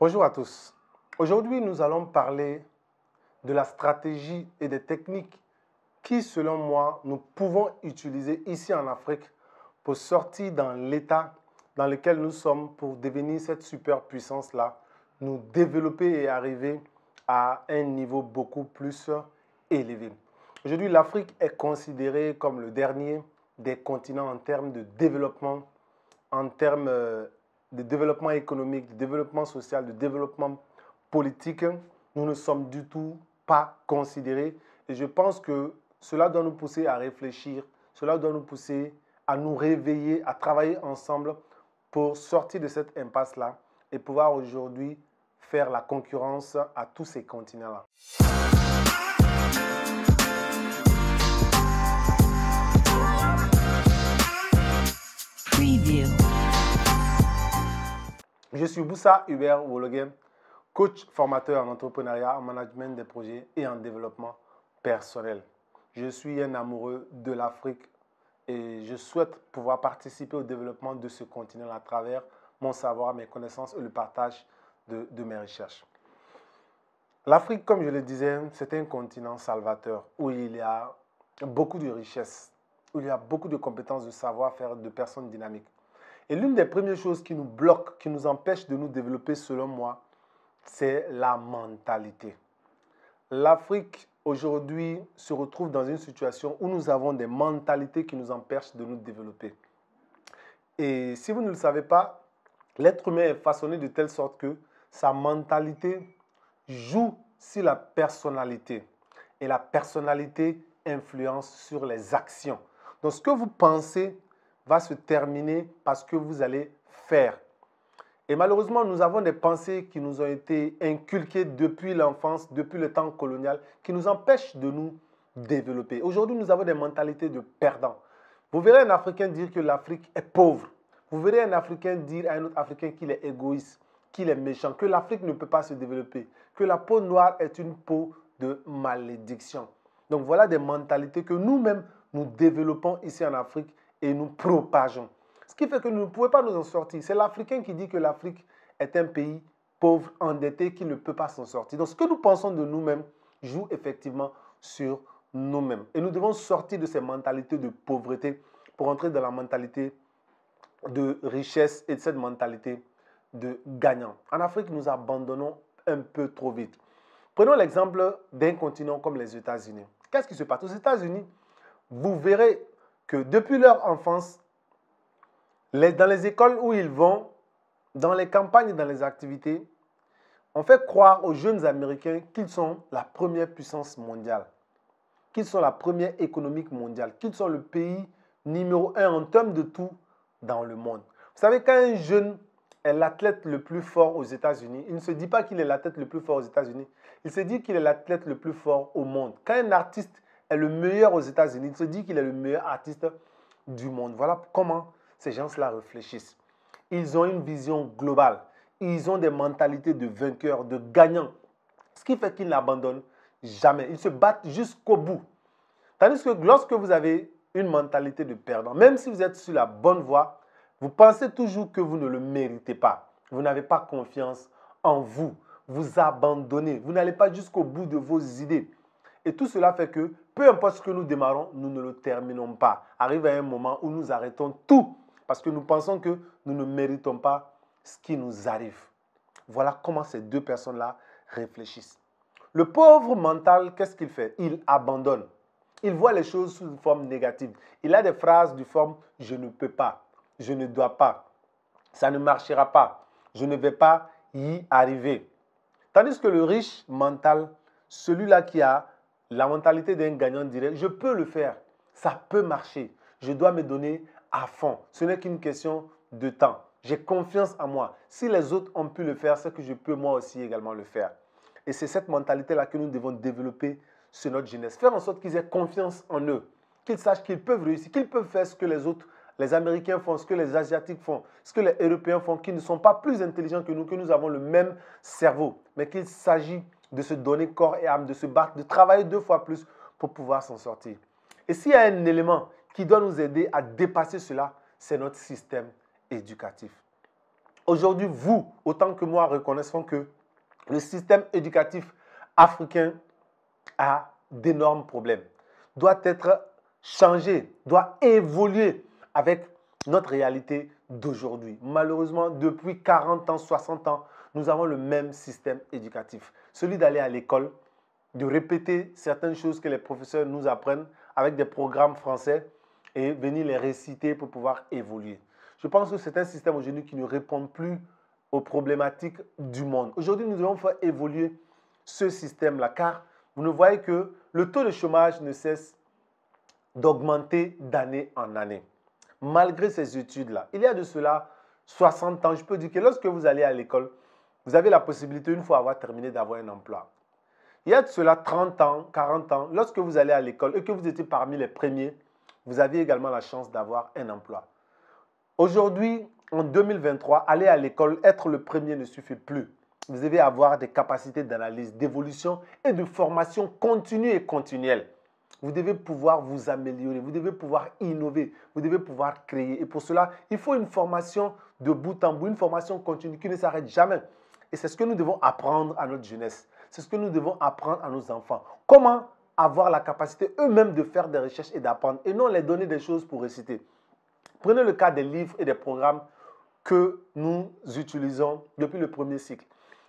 Bonjour à tous. Aujourd'hui, nous allons parler de la stratégie et des techniques qui, selon moi, nous pouvons utiliser ici en Afrique pour sortir dans l'état dans lequel nous sommes pour devenir cette superpuissance-là, nous développer et arriver à un niveau beaucoup plus élevé. Aujourd'hui, l'Afrique est considérée comme le dernier des continents en termes de développement, en termes de développement économique, de développement social, de développement politique. Nous ne sommes du tout pas considérés. Et je pense que cela doit nous pousser à réfléchir, cela doit nous pousser à nous réveiller, à travailler ensemble pour sortir de cette impasse-là et pouvoir aujourd'hui faire la concurrence à tous ces continents-là. Preview. Je suis Boussa Hubert Wologué, coach formateur en entrepreneuriat, en management des projets et en développement personnel. Je suis un amoureux de l'Afrique et je souhaite pouvoir participer au développement de ce continent à travers mon savoir, mes connaissances et le partage de mes recherches. L'Afrique, comme je le disais, c'est un continent salvateur où il y a beaucoup de richesses, où il y a beaucoup de compétences, de savoir-faire, de personnes dynamiques. Et l'une des premières choses qui nous bloque, qui nous empêche de nous développer, selon moi, c'est la mentalité. L'Afrique, aujourd'hui, se retrouve dans une situation où nous avons des mentalités qui nous empêchent de nous développer. Et si vous ne le savez pas, l'être humain est façonné de telle sorte que sa mentalité joue sur la personnalité. Et la personnalité influence sur les actions. Donc, ce que vous pensez va se terminer par ce que vous allez faire. Et malheureusement, nous avons des pensées qui nous ont été inculquées depuis l'enfance, depuis le temps colonial, qui nous empêchent de nous développer. Aujourd'hui, nous avons des mentalités de perdants. Vous verrez un Africain dire que l'Afrique est pauvre. Vous verrez un Africain dire à un autre Africain qu'il est égoïste, qu'il est méchant, que l'Afrique ne peut pas se développer, que la peau noire est une peau de malédiction. Donc voilà des mentalités que nous-mêmes, nous développons ici en Afrique et nous propageons. Ce qui fait que nous ne pouvons pas nous en sortir. C'est l'Africain qui dit que l'Afrique est un pays pauvre, endetté, qui ne peut pas s'en sortir. Donc ce que nous pensons de nous-mêmes joue effectivement sur nous-mêmes. Et nous devons sortir de ces mentalités de pauvreté pour entrer dans la mentalité de richesse et de cette mentalité de gagnant. En Afrique, nous abandonnons un peu trop vite. Prenons l'exemple d'un continent comme les États-Unis. Qu'est-ce qui se passe? Aux États-Unis, vous verrez que depuis leur enfance, dans les écoles où ils vont, dans les campagnes et dans les activités, on fait croire aux jeunes Américains qu'ils sont la première puissance mondiale, qu'ils sont la première économique mondiale, qu'ils sont le pays numéro 1 en termes de tout dans le monde. Vous savez, quand un jeune est l'athlète le plus fort aux États-Unis, il ne se dit pas qu'il est l'athlète le plus fort aux États-Unis, il se dit qu'il est l'athlète le plus fort au monde. Quand un artiste est le meilleur aux États-Unis, il se dit qu'il est le meilleur artiste du monde. Voilà comment ces gens-là réfléchissent. Ils ont une vision globale. Ils ont des mentalités de vainqueurs, de gagnants. Ce qui fait qu'ils n'abandonnent jamais. Ils se battent jusqu'au bout. Tandis que lorsque vous avez une mentalité de perdant, même si vous êtes sur la bonne voie, vous pensez toujours que vous ne le méritez pas. Vous n'avez pas confiance en vous. Vous abandonnez. Vous n'allez pas jusqu'au bout de vos idées. Et tout cela fait que, peu importe ce que nous démarrons, nous ne le terminons pas. Arrive à un moment où nous arrêtons tout parce que nous pensons que nous ne méritons pas ce qui nous arrive. Voilà comment ces deux personnes-là réfléchissent. Le pauvre mental, qu'est-ce qu'il fait? Il abandonne. Il voit les choses sous une forme négative. Il a des phrases du forme « je ne peux pas »,« je ne dois pas »,« ça ne marchera pas »,« je ne vais pas y arriver ». Tandis que le riche mental, celui-là qui a la mentalité d'un gagnant, dirait « je peux le faire, ça peut marcher, je dois me donner à fond, ce n'est qu'une question de temps, j'ai confiance en moi, si les autres ont pu le faire, c'est que je peux moi aussi également le faire ». Et c'est cette mentalité-là que nous devons développer sur notre jeunesse, faire en sorte qu'ils aient confiance en eux, qu'ils sachent qu'ils peuvent réussir, qu'ils peuvent faire ce que les autres, les Américains font, ce que les Asiatiques font, ce que les Européens font, qui ne sont pas plus intelligents que nous avons le même cerveau, mais qu'il s'agit de se donner corps et âme, de se battre, de travailler 2 fois plus pour pouvoir s'en sortir. Et s'il y a un élément qui doit nous aider à dépasser cela, c'est notre système éducatif. Aujourd'hui, vous, autant que moi, reconnaissons que le système éducatif africain a d'énormes problèmes, doit être changé, doit évoluer avec notre réalité d'aujourd'hui. Malheureusement, depuis 40 ans, 60 ans, nous avons le même système éducatif. Celui d'aller à l'école, de répéter certaines choses que les professeurs nous apprennent avec des programmes français et venir les réciter pour pouvoir évoluer. Je pense que c'est un système aujourd'hui qui ne répond plus aux problématiques du monde. Aujourd'hui, nous devons faire évoluer ce système-là, car vous ne voyez que le taux de chômage ne cesse d'augmenter d'année en année. Malgré ces études-là, il y a de cela 60 ans, je peux dire que lorsque vous allez à l'école, vous avez la possibilité, une fois avoir terminé, d'avoir un emploi. Il y a de cela 30 ans, 40 ans, lorsque vous allez à l'école et que vous étiez parmi les premiers, vous aviez également la chance d'avoir un emploi. Aujourd'hui, en 2023, aller à l'école, être le premier ne suffit plus. Vous devez avoir des capacités d'analyse, d'évolution et de formation continue et continuelle. Vous devez pouvoir vous améliorer, vous devez pouvoir innover, vous devez pouvoir créer. Et pour cela, il faut une formation de bout en bout, une formation continue qui ne s'arrête jamais. Et c'est ce que nous devons apprendre à notre jeunesse. C'est ce que nous devons apprendre à nos enfants. Comment avoir la capacité eux-mêmes de faire des recherches et d'apprendre et non les donner des choses pour réciter. Prenez le cas des livres et des programmes que nous utilisons depuis le premier cycle.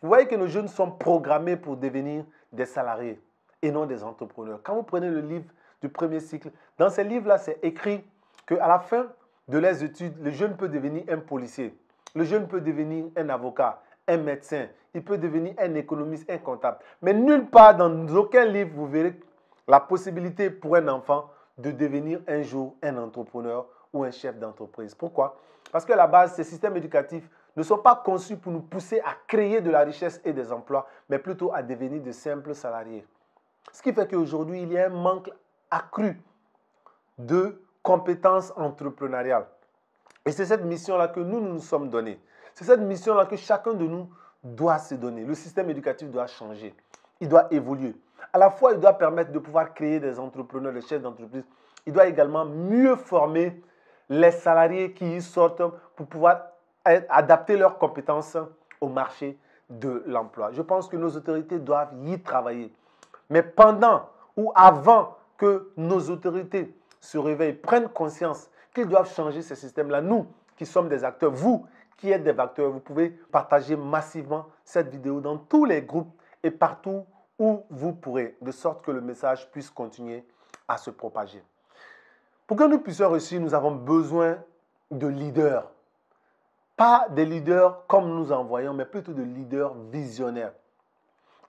Vous voyez que nos jeunes sont programmés pour devenir des salariés et non des entrepreneurs. Quand vous prenez le livre du premier cycle, dans ces livres-là, c'est écrit qu'à la fin de leurs études, le jeune peut devenir un policier, le jeune peut devenir un avocat, un médecin, il peut devenir un économiste, un comptable. Mais nulle part dans aucun livre, vous verrez la possibilité pour un enfant de devenir un jour un entrepreneur ou un chef d'entreprise. Pourquoi? Parce qu'à la base, ces systèmes éducatifs ne sont pas conçus pour nous pousser à créer de la richesse et des emplois, mais plutôt à devenir de simples salariés. Ce qui fait qu'aujourd'hui, il y a un manque accru de compétences entrepreneuriales. Et c'est cette mission-là que nous sommes donnés. C'est cette mission-là que chacun de nous doit se donner. Le système éducatif doit changer. Il doit évoluer. À la fois, il doit permettre de pouvoir créer des entrepreneurs, des chefs d'entreprise. Il doit également mieux former les salariés qui y sortent pour pouvoir adapter leurs compétences au marché de l'emploi. Je pense que nos autorités doivent y travailler. Mais pendant ou avant que nos autorités se réveillent, prennent conscience qu'ils doivent changer ce système-là, nous qui sommes des acteurs, vous qui êtes des acteurs, vous pouvez partager massivement cette vidéo dans tous les groupes et partout où vous pourrez, de sorte que le message puisse continuer à se propager. Pour que nous puissions réussir, nous avons besoin de leaders. Pas des leaders comme nous en voyons, mais plutôt de leaders visionnaires.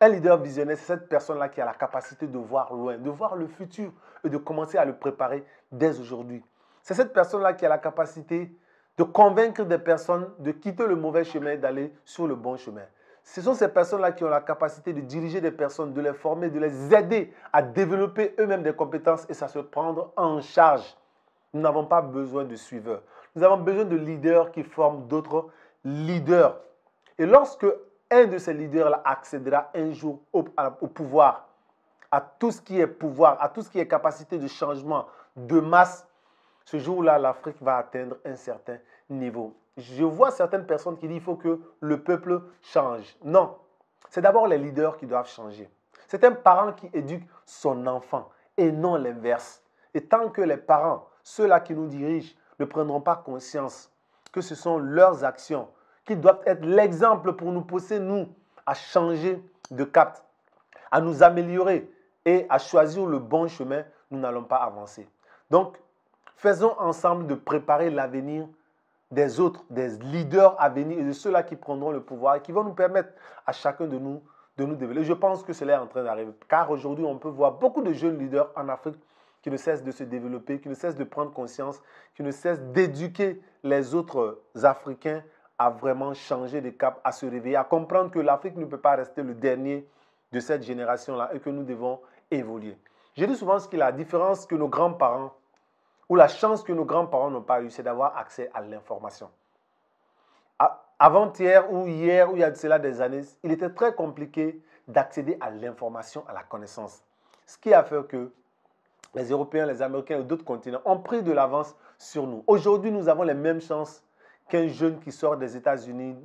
Un leader visionnaire, c'est cette personne-là qui a la capacité de voir loin, de voir le futur et de commencer à le préparer dès aujourd'hui. C'est cette personne-là qui a la capacité de convaincre des personnes de quitter le mauvais chemin et d'aller sur le bon chemin. Ce sont ces personnes-là qui ont la capacité de diriger des personnes, de les former, de les aider à développer eux-mêmes des compétences et à se prendre en charge. Nous n'avons pas besoin de suiveurs. Nous avons besoin de leaders qui forment d'autres leaders. Et lorsque un de ces leaders-là accédera un jour au pouvoir, à tout ce qui est pouvoir, à tout ce qui est capacité de changement de masse, ce jour-là, l'Afrique va atteindre un certain niveau. Je vois certaines personnes qui disent qu'il faut que le peuple change. Non, c'est d'abord les leaders qui doivent changer. C'est un parent qui éduque son enfant et non l'inverse. Et tant que les parents, ceux-là qui nous dirigent, ne prendront pas conscience que ce sont leurs actions qui doivent être l'exemple pour nous pousser, nous, à changer de cap, à nous améliorer et à choisir le bon chemin, nous n'allons pas avancer. Donc, faisons ensemble de préparer l'avenir des autres, des leaders à venir et de ceux-là qui prendront le pouvoir et qui vont nous permettre à chacun de nous développer. Je pense que cela est en train d'arriver. Car aujourd'hui, on peut voir beaucoup de jeunes leaders en Afrique qui ne cessent de se développer, qui ne cessent de prendre conscience, qui ne cessent d'éduquer les autres Africains à vraiment changer de cap, à se réveiller, à comprendre que l'Afrique ne peut pas rester le dernier de cette génération-là et que nous devons évoluer. Je dis souvent que la différence que nos grands-parents ou la chance que nos grands-parents n'ont pas eue, c'est d'avoir accès à l'information. Avant-hier ou hier, ou il y a de cela des années, il était très compliqué d'accéder à l'information, à la connaissance. Ce qui a fait que les Européens, les Américains et d'autres continents ont pris de l'avance sur nous. Aujourd'hui, nous avons les mêmes chances qu'un jeune qui sort des États-Unis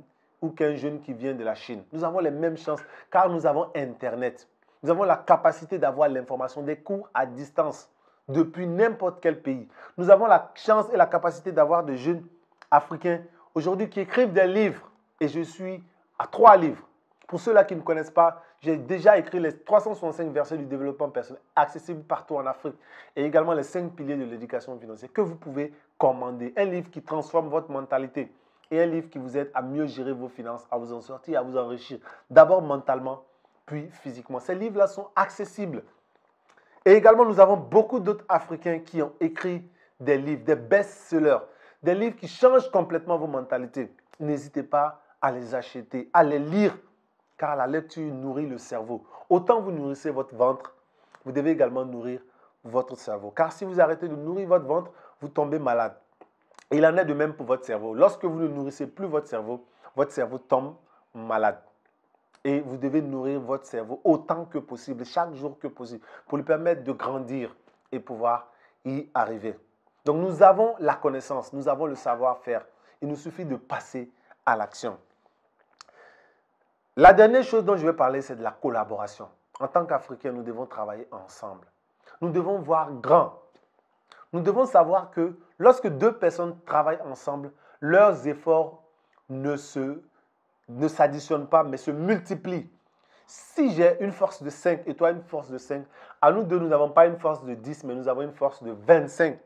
ou qu'un jeune qui vient de la Chine. Nous avons les mêmes chances car nous avons Internet. Nous avons la capacité d'avoir l'information, des cours à distance depuis n'importe quel pays. Nous avons la chance et la capacité d'avoir des jeunes africains aujourd'hui qui écrivent des livres. Et je suis à 3 livres. Pour ceux-là qui ne connaissent pas, j'ai déjà écrit les 365 versets du développement personnel accessibles partout en Afrique et également les 5 piliers de l'éducation financière que vous pouvez commander. Un livre qui transforme votre mentalité et un livre qui vous aide à mieux gérer vos finances, à vous en sortir, à vous enrichir. D'abord mentalement, puis physiquement. Ces livres-là sont accessibles. Et également, nous avons beaucoup d'autres Africains qui ont écrit des livres, des best-sellers, des livres qui changent complètement vos mentalités. N'hésitez pas à les acheter, à les lire, car la lecture nourrit le cerveau. Autant vous nourrissez votre ventre, vous devez également nourrir votre cerveau. Car si vous arrêtez de nourrir votre ventre, vous tombez malade. Et il en est de même pour votre cerveau. Lorsque vous ne nourrissez plus votre cerveau tombe malade. Et vous devez nourrir votre cerveau autant que possible, chaque jour que possible, pour lui permettre de grandir et pouvoir y arriver. Donc nous avons la connaissance, nous avons le savoir-faire. Il nous suffit de passer à l'action. La dernière chose dont je vais parler, c'est de la collaboration. En tant qu'Africains, nous devons travailler ensemble. Nous devons voir grand. Nous devons savoir que lorsque 2 personnes travaillent ensemble, leurs efforts ne s'additionnent pas, mais se multiplient. Si j'ai une force de 5 et toi une force de 5, à nous deux, nous n'avons pas une force de 10, mais nous avons une force de 25.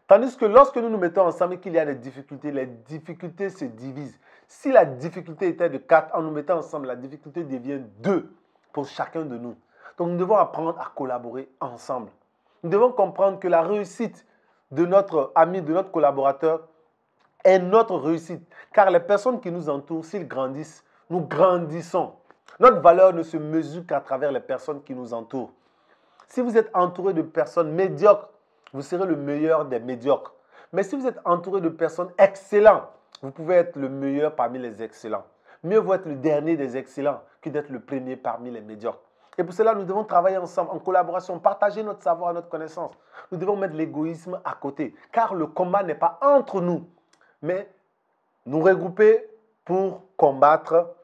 Tandis que lorsque nous nous mettons ensemble et qu'il y a des difficultés, les difficultés se divisent. Si la difficulté était de 4, en nous mettant ensemble, la difficulté devient 2 pour chacun de nous. Donc nous devons apprendre à collaborer ensemble. Nous devons comprendre que la réussite de notre ami, de notre collaborateur, est notre réussite. Car les personnes qui nous entourent, s'ils grandissent, nous grandissons. Notre valeur ne se mesure qu'à travers les personnes qui nous entourent. Si vous êtes entouré de personnes médiocres, vous serez le meilleur des médiocres. Mais si vous êtes entouré de personnes excellentes, vous pouvez être le meilleur parmi les excellents. Mieux vaut être le dernier des excellents que d'être le premier parmi les médiocres. Et pour cela, nous devons travailler ensemble, en collaboration, partager notre savoir, notre connaissance. Nous devons mettre l'égoïsme à côté, car le combat n'est pas entre nous, mais nous regrouper pour combattre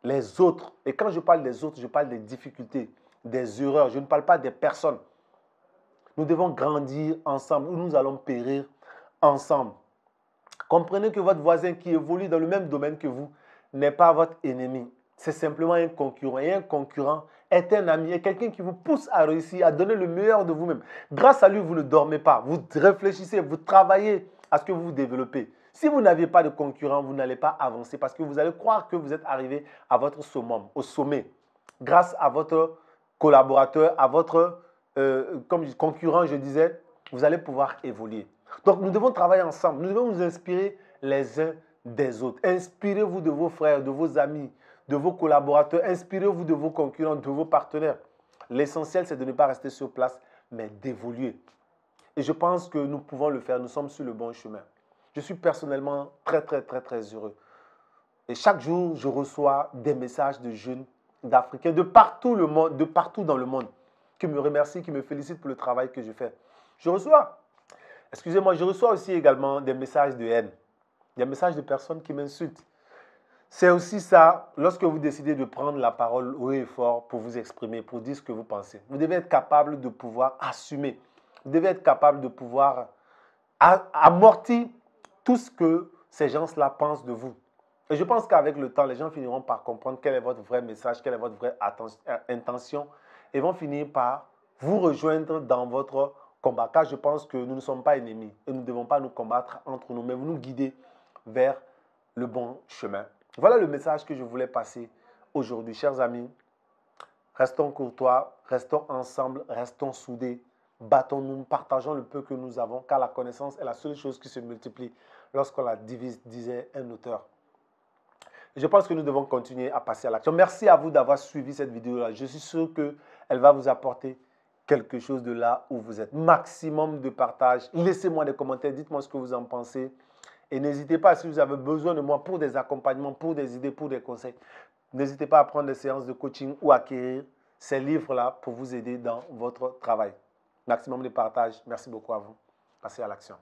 les autres. Et quand je parle des autres, je parle des difficultés, des erreurs. Je ne parle pas des personnes. Nous devons grandir ensemble ou nous allons périr ensemble. Comprenez que votre voisin qui évolue dans le même domaine que vous n'est pas votre ennemi. C'est simplement un concurrent. Et un concurrent est un ami, est quelqu'un qui vous pousse à réussir, à donner le meilleur de vous-même. Grâce à lui, vous ne dormez pas. Vous réfléchissez, vous travaillez à ce que vous vous développez. Si vous n'aviez pas de concurrent, vous n'allez pas avancer parce que vous allez croire que vous êtes arrivé à votre summum, au sommet. Grâce à votre collaborateur, à votre comme concurrent, je disais, vous allez pouvoir évoluer. Donc, nous devons travailler ensemble. Nous devons nous inspirer les uns des autres. Inspirez-vous de vos frères, de vos amis, de vos collaborateurs. Inspirez-vous de vos concurrents, de vos partenaires. L'essentiel, c'est de ne pas rester sur place, mais d'évoluer. Et je pense que nous pouvons le faire. Nous sommes sur le bon chemin. Je suis personnellement très heureux. Et chaque jour, je reçois des messages de jeunes, d'Africains, de partout dans le monde, qui me remercient, qui me félicitent pour le travail que je fais. Je reçois aussi également des messages de haine, des messages de personnes qui m'insultent. C'est aussi ça, lorsque vous décidez de prendre la parole haut et fort pour vous exprimer, pour dire ce que vous pensez. Vous devez être capable de pouvoir assumer. Vous devez être capable de pouvoir amortir tout ce que ces gens-là pensent de vous. Et je pense qu'avec le temps, les gens finiront par comprendre quel est votre vrai message, quelle est votre vraie intention, et vont finir par vous rejoindre dans votre combat. Car je pense que nous ne sommes pas ennemis et nous ne devons pas nous combattre entre nous, mais vous nous guider vers le bon chemin. Voilà le message que je voulais passer aujourd'hui, chers amis. Restons courtois, restons ensemble, restons soudés, battons-nous, partageons le peu que nous avons, car la connaissance est la seule chose qui se multiplie lorsqu'on la divise, disait un auteur. Je pense que nous devons continuer à passer à l'action. Merci à vous d'avoir suivi cette vidéo-là. Je suis sûr qu'elle va vous apporter quelque chose de là où vous êtes. Maximum de partage. Laissez-moi des commentaires. Dites-moi ce que vous en pensez. Et n'hésitez pas, si vous avez besoin de moi pour des accompagnements, pour des idées, pour des conseils, n'hésitez pas à prendre des séances de coaching ou à acquérir ces livres-là pour vous aider dans votre travail. Maximum de partage. Merci beaucoup à vous. Passez à l'action.